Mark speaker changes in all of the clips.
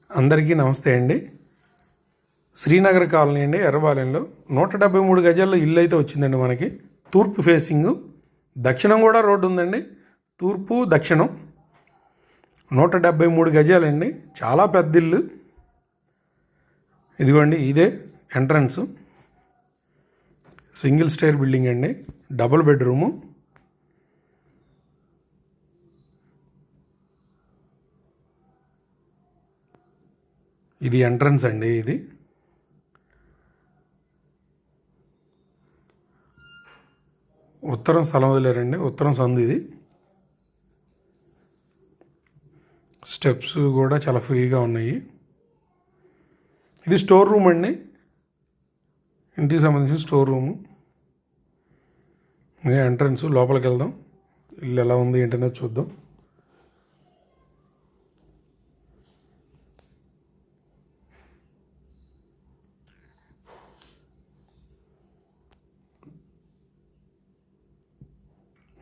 Speaker 1: అందరికీ నమస్తే అండి. శ్రీనగర్ కాలనీ అండి, ఎర్రబాలెంలో 173 గజాల్లో ఇల్లు అయితే వచ్చిందండి మనకి. తూర్పు ఫేసింగ్, దక్షిణం కూడా రోడ్డు ఉందండి. తూర్పు దక్షిణం 173 గజాలండి. చాలా పెద్ద ఇల్లు. ఇదిగోండి, ఇదే ఎంట్రన్స్. సింగిల్ స్టైర్ బిల్డింగ్ అండి, డబుల్ బెడ్రూము. ఇది ఎంట్రన్స్ అండి. ఇది ఉత్తరం స్థలం వదిలేరండి, ఉత్తరం సందు. ఇది స్టెప్స్ కూడా చాలా ఫ్రీగా ఉన్నాయి. ఇది స్టోర్ రూమ్ అండి, ఇంటికి సంబంధించిన స్టోర్ రూము. ఇదే ఎంట్రన్స్. లోపలికి వెళ్దాం, ఇల్లు ఎలా ఉంది ఏంటనేది చూద్దాం.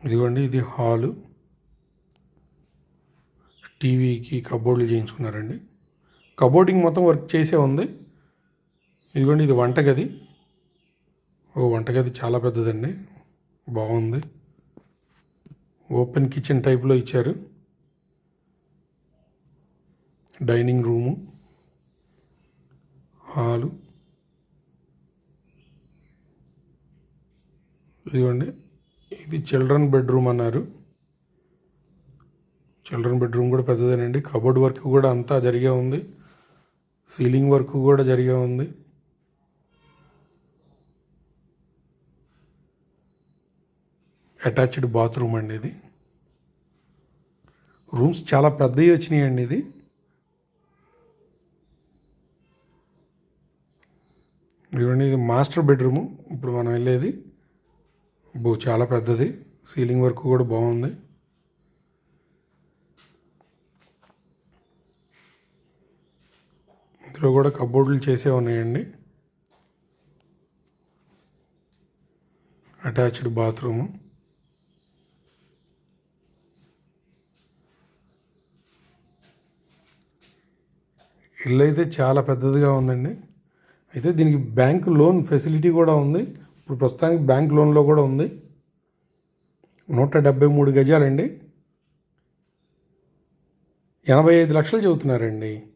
Speaker 1: ఇదిగోండి, ఇది హాలు. టీవీకి కబోర్డులు చేయించుకున్నారండి. కబోర్డింగ్ మొత్తం వర్క్ చేసే ఉంది. ఇదిగోండి, ఇది వంటగది. వంటగది చాలా పెద్దదండి, బాగుంది. ఓపెన్ కిచెన్ టైప్లో ఇచ్చారు. Dining room, hall. ఇదిగోండి, ఇది చిల్డ్రన్ బెడ్రూమ్ అన్నారు. చిల్డ్రన్ బెడ్రూమ్ కూడా పెద్దదేనండి. కబోర్డ్ వర్క్ కూడా అంతా జరిగే ఉంది. సీలింగ్ వర్క్ కూడా జరిగే ఉంది. అటాచ్డ్ బాత్రూమ్ అండి ఇది. రూమ్స్ చాలా పెద్దవి వచ్చినాయండి. ఇది ఇదిగోండి, ఇది మాస్టర్ బెడ్రూము. ఇప్పుడు మనం వెళ్ళేది చాలా పెద్దది. సీలింగ్ వర్క్ కూడా బాగుంది. ఇందులో కూడా కబోర్డులు చేసే ఉన్నాయండి. Attached bathroom. ఇల్లు అయితే చాలా పెద్దదిగా ఉందండి. అయితే దీనికి బ్యాంక్ లోన్ ఫెసిలిటీ కూడా ఉంది. ఇప్పుడు ప్రస్తుతానికి బ్యాంక్ లోన్లో కూడా ఉంది. 173 గజాలండి, 85 లక్షలు చెబుతున్నారండి.